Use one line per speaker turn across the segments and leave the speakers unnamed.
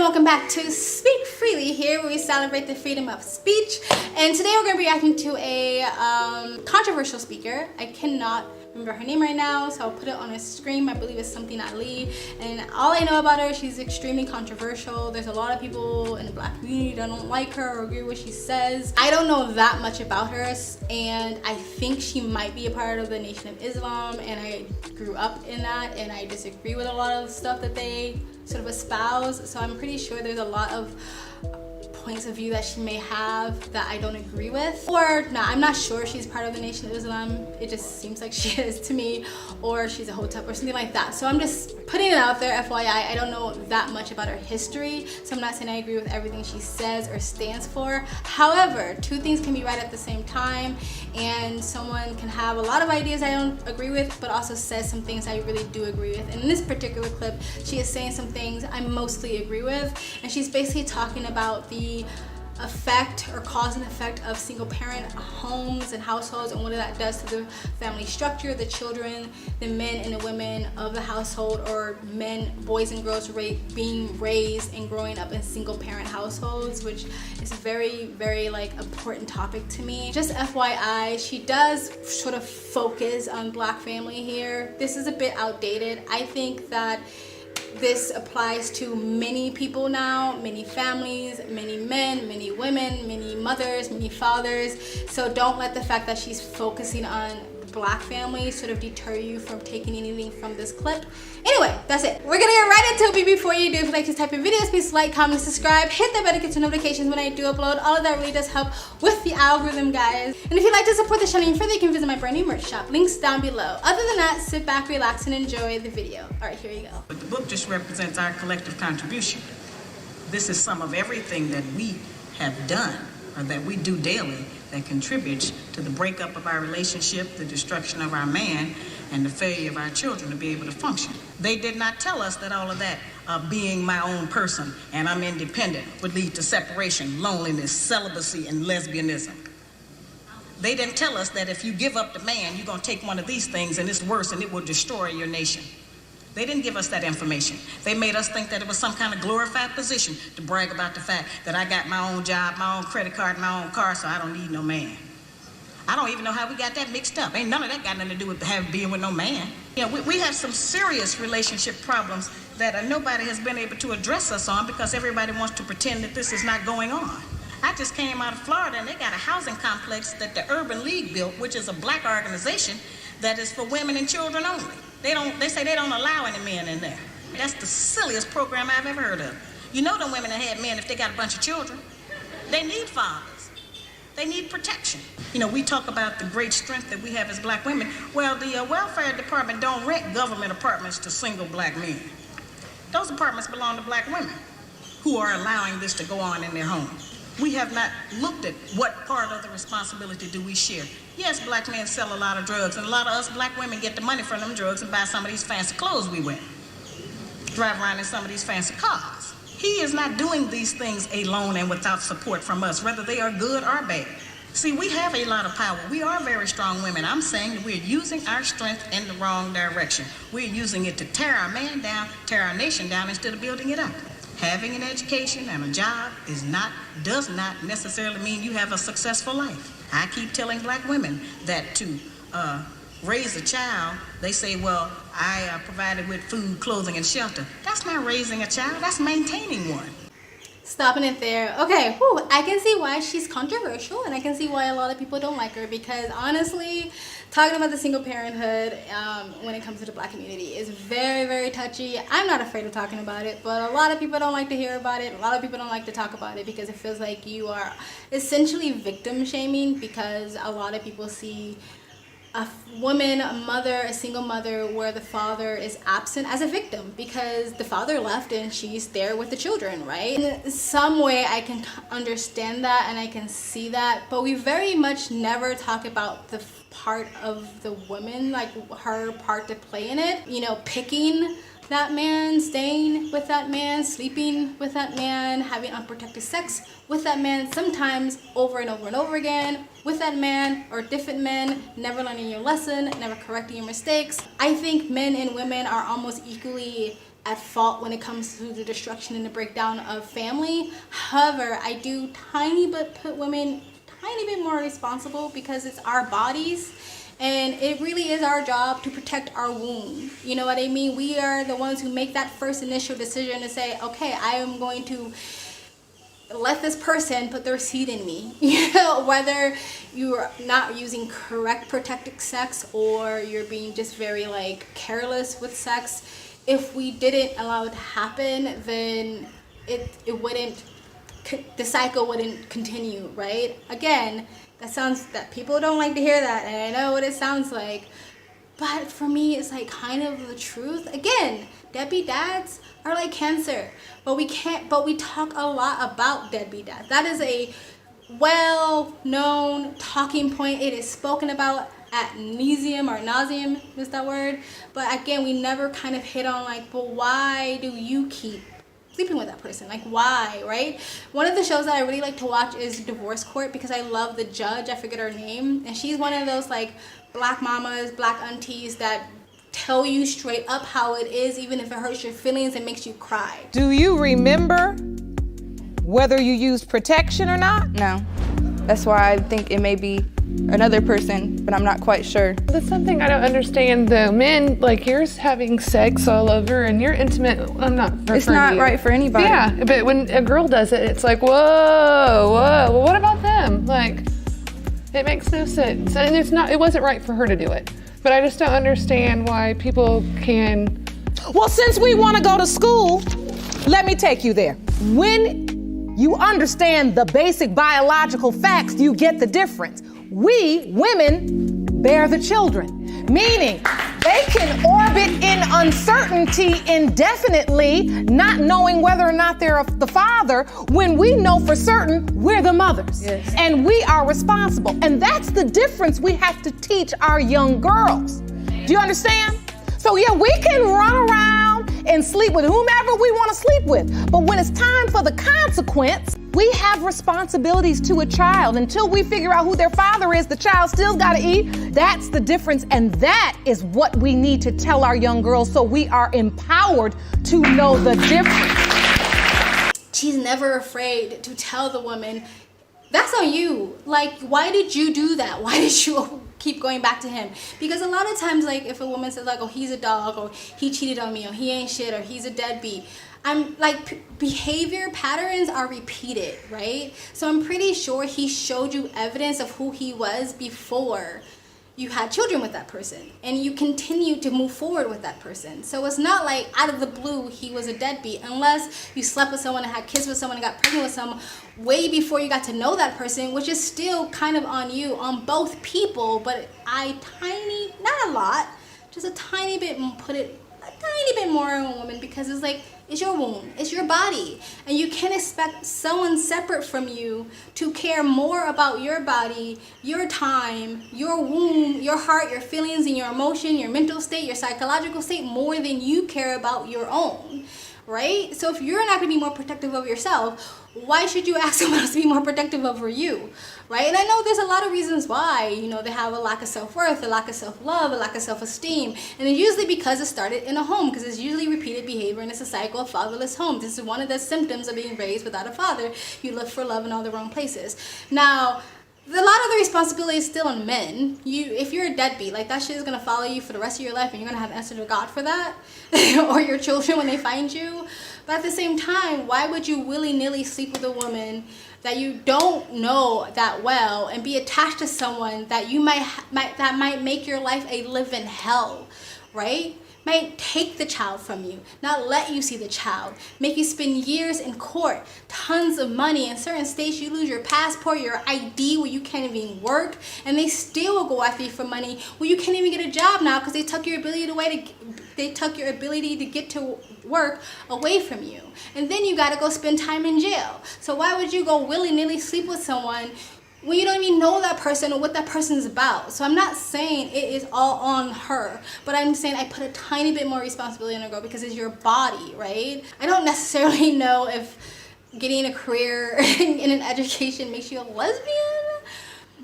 welcome back to Speak Freely, here where we celebrate the freedom of speech. And today we're going to be reacting to a controversial speaker. I cannot remember her name right now, so I'll put it on a screen. I believe it's something Ali, and all I know about her, she's extremely controversial. There's a lot of people in the black community that don't like her or agree with what she says. I don't know that much about her, and I think she might be a part of the Nation of Islam, and I grew up in that, and I disagree with a lot of stuff that they sort of espouse. So I'm pretty sure there's a lot of points of view that she may have that I don't agree with, or not. I'm not sure she's part of the Nation of Islam. It just seems like she is to me, or she's a hotep or something like that. So I'm just putting it out there, FYI. I don't know that much about her history, so I'm not saying I agree with everything she says or stands for. However, two things can be right at the same time, and someone can have a lot of ideas I don't agree with, but also says some things I really do agree with. And in this particular clip, she is saying some things I mostly agree with, and she's basically talking about the effect or cause and effect of single parent homes and households, and what that does to the family structure, the children, the men and the women of the household, or men, boys and girls being raised and growing up in single parent households, which is a very like important topic to me. Just FYI, she does sort of focus on black family here. This is a bit outdated. I think that this applies to many people now, many families, many men, many women, many mothers, many fathers. So don't let the fact that she's focusing on the black family sort of deter you from taking anything from this clip. Anyway, that's it. We're gonna get right into it, but before you do, if you like this type of videos, please like, comment, subscribe, hit the bell to get notifications when I do upload. All of that really does help with the algorithm, guys. And if you'd like to support the channel even further, you can visit my brand new merch shop. Links down below. Other than that, sit back, relax, and enjoy the video. All right, here you go.
But the book just represents our collective contribution. This is some of everything that we have done, or that we do daily, that contributes to the breakup of our relationship, the destruction of our man, and the failure of our children to be able to function. They did not tell us that all of that, being my own person and I'm independent, would lead to separation, loneliness, celibacy, and lesbianism. They didn't tell us that if you give up the man, you're going to take one of these things and it's worse and it will destroy your nation. They didn't give us that information. They made us think that it was some kind of glorified position to brag about the fact that I got my own job, my own credit card, my own car, so I don't need no man. I don't even know how we got that mixed up. Ain't none of that got nothing to do with being with no man. You know, we have some serious relationship problems that nobody has been able to address us on, because everybody wants to pretend that this is not going on. I just came out of Florida, and they got a housing complex that the Urban League built, which is a black organization that is for women and children only. They say they don't allow any men in there. That's the silliest program I've ever heard of. You know them women that had men, if they got a bunch of children, they need fathers. They need protection. You know, we talk about the great strength that we have as black women. Well, the welfare department don't rent government apartments to single black men. Those apartments belong to black women who are allowing this to go on in their homes. We have not looked at what part of the responsibility do we share. Yes, black men sell a lot of drugs, and a lot of us black women get the money from them drugs and buy some of these fancy clothes we wear. Drive around in some of these fancy cars. He is not doing these things alone and without support from us, whether they are good or bad. See, we have a lot of power. We are very strong women. I'm saying that we're using our strength in the wrong direction. We're using it to tear our man down, tear our nation down, instead of building it up. Having an education and a job does not necessarily mean you have a successful life. I keep telling black women that to raise a child, they say, well, I provided with food, clothing, and shelter. That's not raising a child, that's maintaining one.
Stopping it there. Okay, whew, I can see why she's controversial, and I can see why a lot of people don't like her, because honestly, talking about the single parenthood when it comes to the black community is very touchy. I'm not afraid of talking about it, but a lot of people don't like to hear about it. A lot of people don't like to talk about it because it feels like you are essentially victim shaming, because a lot of people see a woman, a mother, a single mother where the father is absent as a victim because the father left and she's there with the children, right? In some way I can understand that and I can see that, but we very much never talk about the part of the woman, like her part to play in it. You know, picking that man, staying with that man, sleeping with that man, having unprotected sex with that man, sometimes over and over and over again with that man or different men, never learning your lesson, never correcting your mistakes. I think men and women are almost equally at fault when it comes to the destruction and the breakdown of family. However, I do put women tiny bit more responsible because it's our bodies. And it really is our job to protect our womb. You know what I mean? We are the ones who make that first initial decision to say, okay, I am going to let this person put their seed in me. You know, whether you're not using correct protective sex or you're being just very like careless with sex, if we didn't allow it to happen, then it wouldn't, the cycle wouldn't continue, right? Again, that people don't like to hear that, and I know what it sounds like, but for me, it's like kind of the truth. Again, deadbeat dads are like cancer, but we talk a lot about deadbeat dads. That is a well-known talking point. It is spoken about ad nauseum, is that word? But again, we never kind of hit on like, but why do you keep sleeping with that person? Like, why, right? One of the shows that I really like to watch is Divorce Court because I love the judge. I forget her name, and she's one of those like black mamas, black aunties that tell you straight up how it is, even if it hurts your feelings and makes you cry.
Do you remember whether you used protection or not?
No. That's why I think it may be another person, but I'm not quite sure.
That's something I don't understand though. Men, like, you're having sex all over and you're intimate. I'm not referring
It's not
to you.
right for anybody.
Yeah, but when a girl does it, it's like, whoa, well, what about them? Like, it makes no sense. And it wasn't right for her to do it. But I just don't understand why people can.
Well, since we want to go to school, let me take you there. When you understand the basic biological facts, you get the difference. We, women, bear the children, meaning they can orbit in uncertainty indefinitely, not knowing whether or not they're the father, when we know for certain we're the mothers.
Yes.
And we are responsible. And that's the difference we have to teach our young girls. Do you understand? So yeah, we can run around and sleep with whomever we want to sleep with. But when it's time for the consequence, we have responsibilities to a child. Until we figure out who their father is, the child still got to eat. That's the difference. And that is what we need to tell our young girls so we are empowered to know the difference.
She's never afraid to tell the woman, that's on you. Like, why did you do that? Why did you keep going back to him? Because a lot of times, like, if a woman says like, oh, he's a dog, or he cheated on me, or he ain't shit, or he's a deadbeat, I'm like, behavior patterns are repeated, right? So I'm pretty sure he showed you evidence of who he was before you had children with that person, and you continue to move forward with that person. So it's not like out of the blue he was a deadbeat, unless you slept with someone and had kids with someone and got pregnant with someone way before you got to know that person, which is still kind of on you, on both people. But not a lot, just a tiny bit, put it a tiny bit more on a woman, because it's like, it's your womb, it's your body, and you can't expect someone separate from you to care more about your body, your time, your womb, your heart, your feelings, and your emotion, your mental state, your psychological state, more than you care about your own, right? So if you're not going to be more protective of yourself, why should you ask someone else to be more protective over you, right? And I know there's a lot of reasons why, they have a lack of self-worth, a lack of self-love, a lack of self-esteem. And it's usually because it started in a home, because it's usually repeated behavior, and it's a cycle of fatherless home. This is one of the symptoms of being raised without a father. You look for love in all the wrong places. Now, a lot of the responsibility is still on men. If you're a deadbeat, like, that shit is gonna follow you for the rest of your life, and you're gonna have to answer to God for that, or your children when they find you. But at the same time, why would you willy-nilly sleep with a woman that you don't know that well and be attached to someone that you might make your life a living hell, right? Might take the child from you, not let you see the child, make you spend years in court, tons of money. In certain states, you lose your passport, your ID, where you can't even work, and they still will go after you for money where you can't even get a job now because they took your ability to get to work away from you. And then you got to go spend time in jail. So why would you go willy-nilly sleep with someone when you don't even know that person or what that person's about? So I'm not saying it is all on her, but I'm saying I put a tiny bit more responsibility on a girl because it's your body, right? I don't necessarily know if getting a career in an education makes you a lesbian.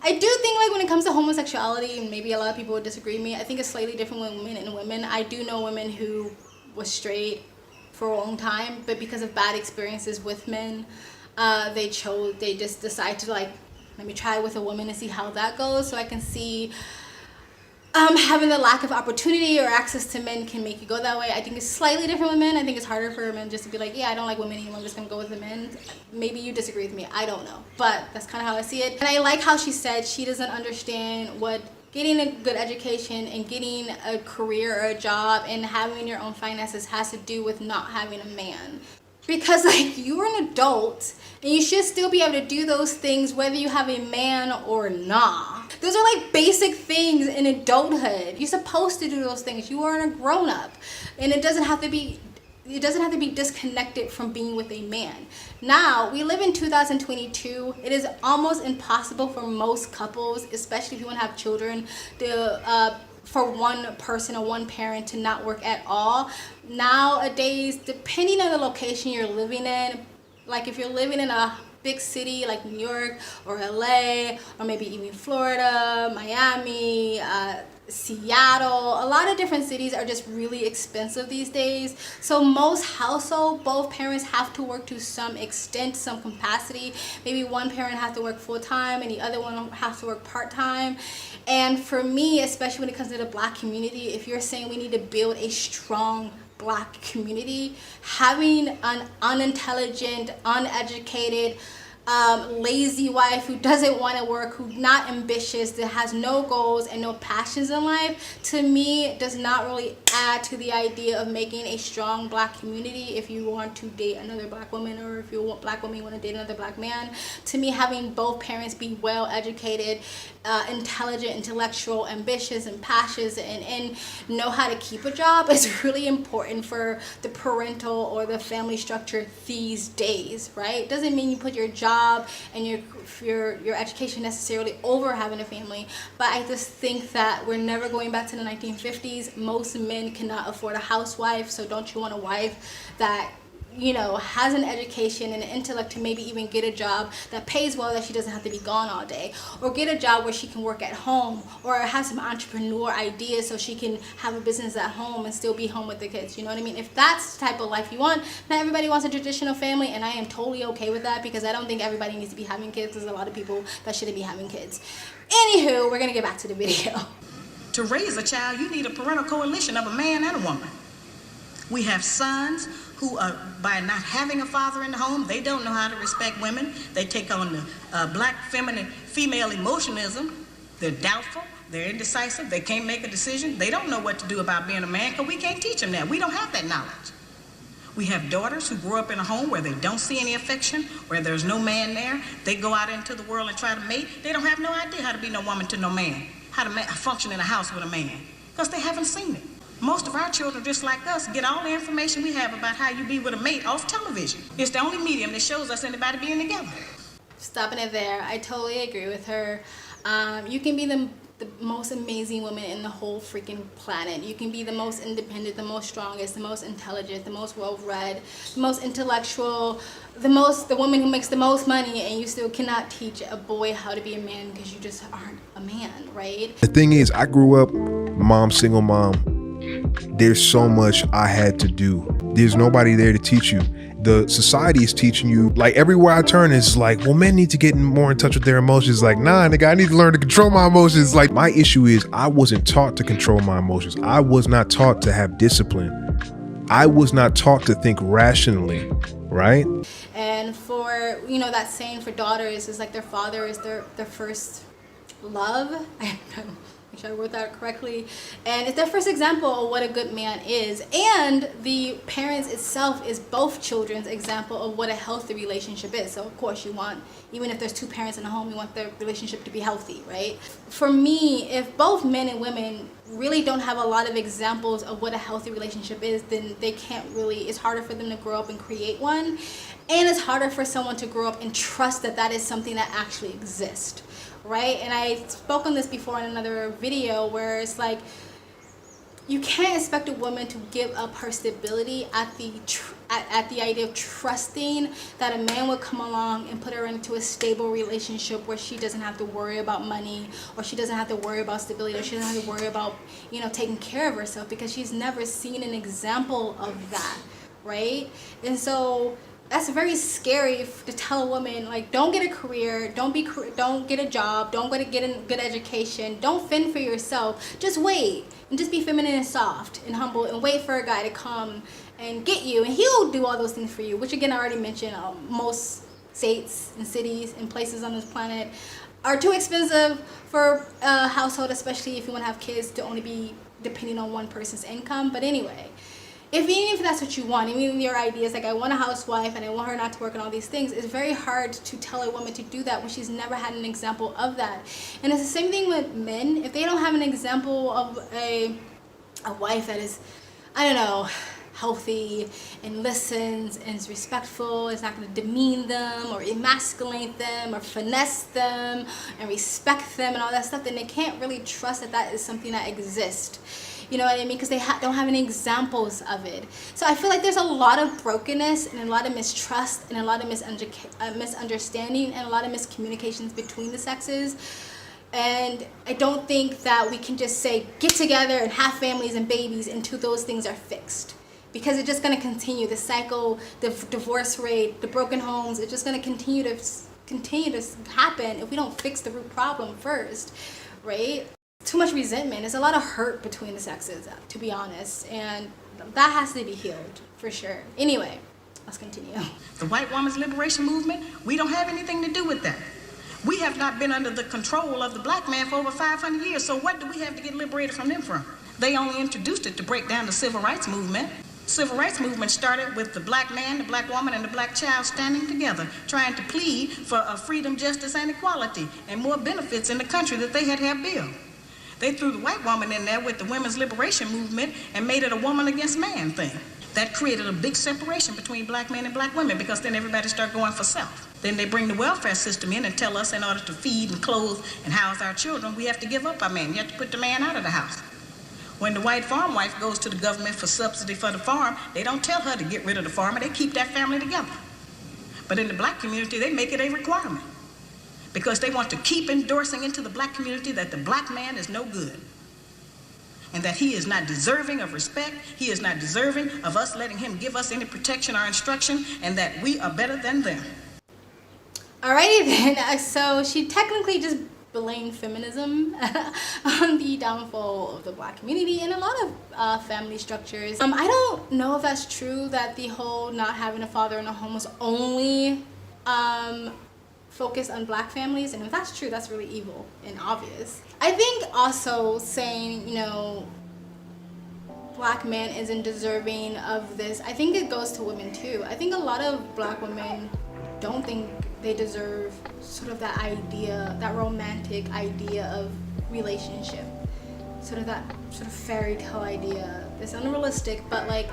I do think, like, when it comes to homosexuality, and maybe a lot of people would disagree with me, I think it's slightly different with men and women. I do know women who was straight, for a long time, but because of bad experiences with men, they just decide to like, let me try with a woman and see how that goes. So I can see having the lack of opportunity or access to men can make you go that way. I think it's slightly different with men. I think it's harder for men just to be like, yeah, I don't like women anymore, I'm just gonna go with the men. Maybe you disagree with me, I don't know, but that's kind of how I see it. And I like how she said she doesn't understand what getting a good education and getting a career or a job and having your own finances has to do with not having a man. Because like, you're an adult and you should still be able to do those things whether you have a man or not. Those are like basic things in adulthood. You're supposed to do those things. You are a grown-up, and it doesn't have to be disconnected from being with a man. Now, we live in 2022. It is almost impossible for most couples, especially if you want to have children, for one person or one parent to not work at all. Nowadays, depending on the location you're living in, like if you're living in a big city like New York or LA, or maybe even Florida, Miami, Seattle, a lot of different cities are just really expensive these days. So most households, both parents have to work to some extent, some capacity. Maybe one parent has to work full-time and the other one has to work part-time. And for me, especially when it comes to the Black community, if you're saying we need to build a strong Black community, having an unintelligent, uneducated, lazy wife who doesn't want to work, who's not ambitious, that has no goals and no passions in life, to me does not really add to the idea of making a strong Black community. If you want to date another Black woman, or if you want Black woman, you want to date another Black man, to me having both parents be well educated, intelligent, intellectual, ambitious, and passionate, and know how to keep a job is really important for the parental or the family structure these days, right? Doesn't mean you put your job and your education necessarily over having a family, but I just think that we're never going back to the 1950s. Most men cannot afford a housewife, so don't you want a wife that, you know, has an education and an intellect to maybe even get a job that pays well, that she doesn't have to be gone all day, or get a job where she can work at home, or have some entrepreneur ideas so she can have a business at home and still be home with the kids. You know what I mean? If that's the type of life you want, not everybody wants a traditional family, and I am totally okay with that, because I don't think everybody needs to be having kids. There's a lot of people that shouldn't be having kids. Anywho, we're gonna get back to the video.
To raise a child, you need a parental coalition of a man and a woman. We have sons who are, by not having a father in the home, they don't know how to respect women. They take on the Black female emotionalism. They're doubtful, they're indecisive, they can't make a decision. They don't know what to do about being a man, because we can't teach them that. We don't have that knowledge. We have daughters who grow up in a home where they don't see any affection, where there's no man there. They go out into the world and try to mate. They don't have no idea how to be no woman to no man, how to function in a house with a man, because they haven't seen it. Most of our children, just like us, get all the information we have about how you be with a mate off television. It's the only medium that shows us anybody being together.
Stopping it there, I totally agree with her. You can be the most amazing woman in the whole freaking planet. You can be the most independent, the most strongest, the most intelligent, the most well-read, the most intellectual, the woman who makes the most money, and you still cannot teach a boy how to be a man because you just aren't a man, right?
The thing is, I grew up single mom. There's so much I had to do. There's nobody there to teach you. The society is teaching you, like everywhere I turn, it's like, well, men need to get more in touch with their emotions. Like, nah, nigga, I need to learn to control my emotions. Like, my issue is I wasn't taught to control my emotions. I was not taught to have discipline. I was not taught to think rationally, right?
And for, you know, that saying for daughters is like their father is their first love. Make sure I wrote that correctly. And it's their first example of what a good man is. And the parents itself is both children's example of what a healthy relationship is. So of course you want, even if there's two parents in the home, you want the relationship to be healthy, right? For me, if both men and women really don't have a lot of examples of what a healthy relationship is, then they can't really, it's harder for them to grow up and create one. And it's harder for someone to grow up and trust that that is something that actually exists. Right? And I spoke on this before in another video, where it's like, you can't expect a woman to give up her stability at the idea of trusting that a man would come along and put her into a stable relationship where she doesn't have to worry about money, or she doesn't have to worry about stability, or she doesn't have to worry about, you know, taking care of herself, because she's never seen an example of that. right? And so that's very scary to tell a woman, like, don't get a career, don't get a job, don't get a good education, don't fend for yourself, just wait and just be feminine and soft and humble and wait for a guy to come and get you, and he'll do all those things for you, which again I already mentioned. Most states and cities and places on this planet are too expensive for a household, especially if you want to have kids, to only be depending on one person's income. But anyway, even if that's what you want, even your ideas, like I want a housewife and I want her not to work and all these things, it's very hard to tell a woman to do that when she's never had an example of that. And it's the same thing with men. If they don't have an example of a wife that is, I don't know, healthy and listens and is respectful, is not going to demean them or emasculate them or finesse them and respect them and all that stuff, then they can't really trust that that is something that exists. You know what I mean? Because they don't have any examples of it. So I feel like there's a lot of brokenness and a lot of mistrust and a lot of misunderstanding and a lot of miscommunications between the sexes. And I don't think that we can just say get together and have families and babies until those things are fixed. Because it's just going to continue. The cycle, the divorce rate, the broken homes, it's just going to continue to happen if we don't fix the root problem first, right? Too much resentment. There's a lot of hurt between the sexes, to be honest, and that has to be healed for sure. Anyway, let's continue.
The white woman's liberation movement, we don't have anything to do with that. We have not been under the control of the black man for over 500 years, so what do we have to get liberated from them from? They only introduced it to break down the civil rights movement. Civil rights movement started with the black man, the black woman, and the black child standing together, trying to plead for freedom, justice, and equality, and more benefits in the country that they had built. They threw the white woman in there with the women's liberation movement and made it a woman against man thing. That created a big separation between black men and black women, because then everybody started going for self. Then they bring the welfare system in and tell us in order to feed and clothe and house our children, we have to give up our man. You have to put the man out of the house. When the white farm wife goes to the government for subsidy for the farm, they don't tell her to get rid of the farmer, they keep that family together. But in the black community, they make it a requirement, because they want to keep endorsing into the black community that the black man is no good, and that he is not deserving of respect, he is not deserving of us letting him give us any protection or instruction, and that we are better than them.
Alrighty then, so she technically just blamed feminism on the downfall of the black community and a lot of family structures. I don't know if that's true, that the whole not having a father in a home was only focused on black families, and if that's true, that's really evil and obvious. I think also saying, you know, black man isn't deserving of this, I think it goes to women too. I think a lot of black women don't think they deserve sort of that idea, that romantic idea of relationship, sort of that sort of fairy tale idea. It's unrealistic, but like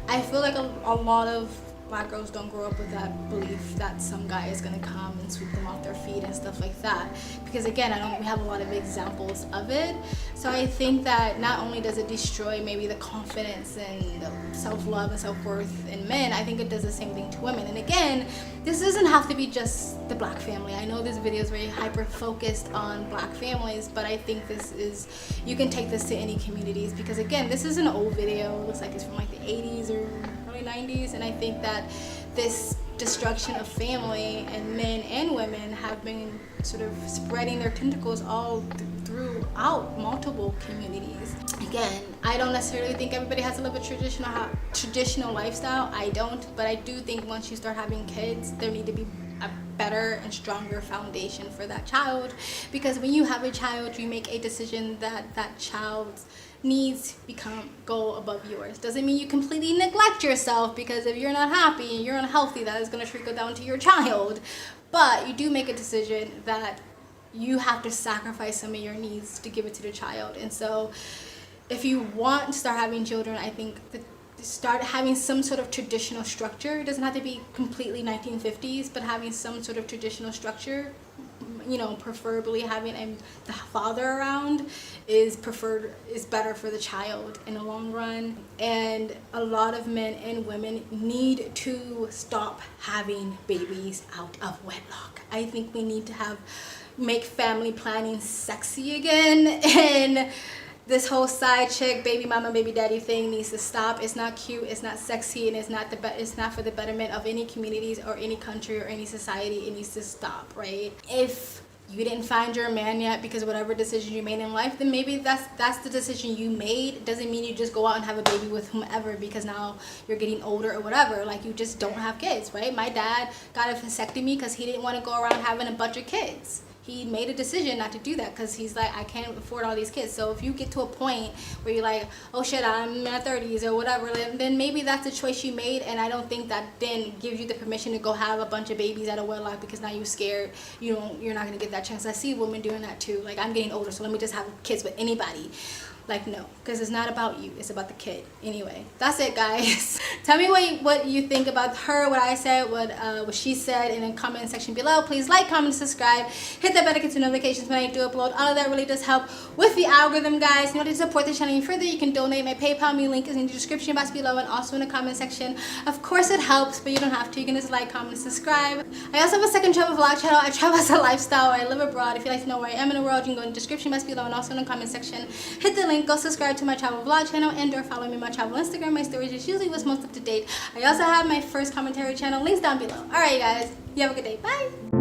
I feel like a lot of black girls don't grow up with that belief that some guy is gonna come and sweep them off their feet and stuff like that. Because again, I don't think we have a lot of examples of it. So I think that not only does it destroy maybe the confidence and the self-love and self-worth in men, I think it does the same thing to women. And again, this doesn't have to be just the black family. I know this video is very hyper-focused on black families, but I think this is, you can take this to any communities, because again, this is an old video. It looks like it's from like the 80s or early 90s, and I think that this destruction of family and men and women have been sort of spreading their tentacles all throughout multiple communities. Again, I don't necessarily think everybody has to live a traditional lifestyle. I don't, but I do think once you start having kids, there need to be a better and stronger foundation for that child, because when you have a child, you make a decision that that child's needs go above yours. Doesn't mean you completely neglect yourself, because if you're not happy and you're unhealthy, that is going to trickle down to your child. But you do make a decision that you have to sacrifice some of your needs to give it to the child. And so if you want to start having children, I think that start having some sort of traditional structure. It doesn't have to be completely 1950s, but having some sort of traditional structure, you know, preferably having the father around is better for the child in the long run. And a lot of men and women need to stop having babies out of wedlock. I think we need to make family planning sexy again, and this whole side chick, baby mama, baby daddy thing needs to stop. It's not cute, it's not sexy, and it's not for the betterment of any communities or any country or any society. It needs to stop, right? If you didn't find your man yet because of whatever decision you made in life, then maybe that's the decision you made. It doesn't mean you just go out and have a baby with whomever because now you're getting older or whatever. Like, you just don't have kids, right? My dad got a vasectomy because he didn't want to go around having a bunch of kids. He made a decision not to do that because he's like, I can't afford all these kids. So if you get to a point where you're like, oh shit, I'm in my 30s or whatever, then maybe that's a choice you made, and I don't think that then gives you the permission to go have a bunch of babies out of wedlock because now you're scared you're not gonna get that chance. I see women doing that too. Like, I'm getting older, so let me just have kids with anybody. Like, no, because it's not about you, it's about the kid. Anyway, that's it, guys. Tell me what you think about her, what I said, what she said in the comment section below. Please like, comment, subscribe, hit that bell to get notifications when I do upload. All of that really does help with the algorithm, guys. In order to support the channel even further, you can donate. My PayPal link is in the description box below and also in the comment section. Of course it helps, but you don't have to. You can just like, comment, subscribe. I also have a second travel vlog channel. I travel as a lifestyle. I live abroad. If you'd like to know where I am in the world, you can go in the description box below and also in the comment section. Hit the link. Go subscribe to my travel vlog channel and or follow me on my travel Instagram. My stories is usually what's most up to date. I also have my first commentary channel, links down below. Alright, guys, you have a good day. Bye.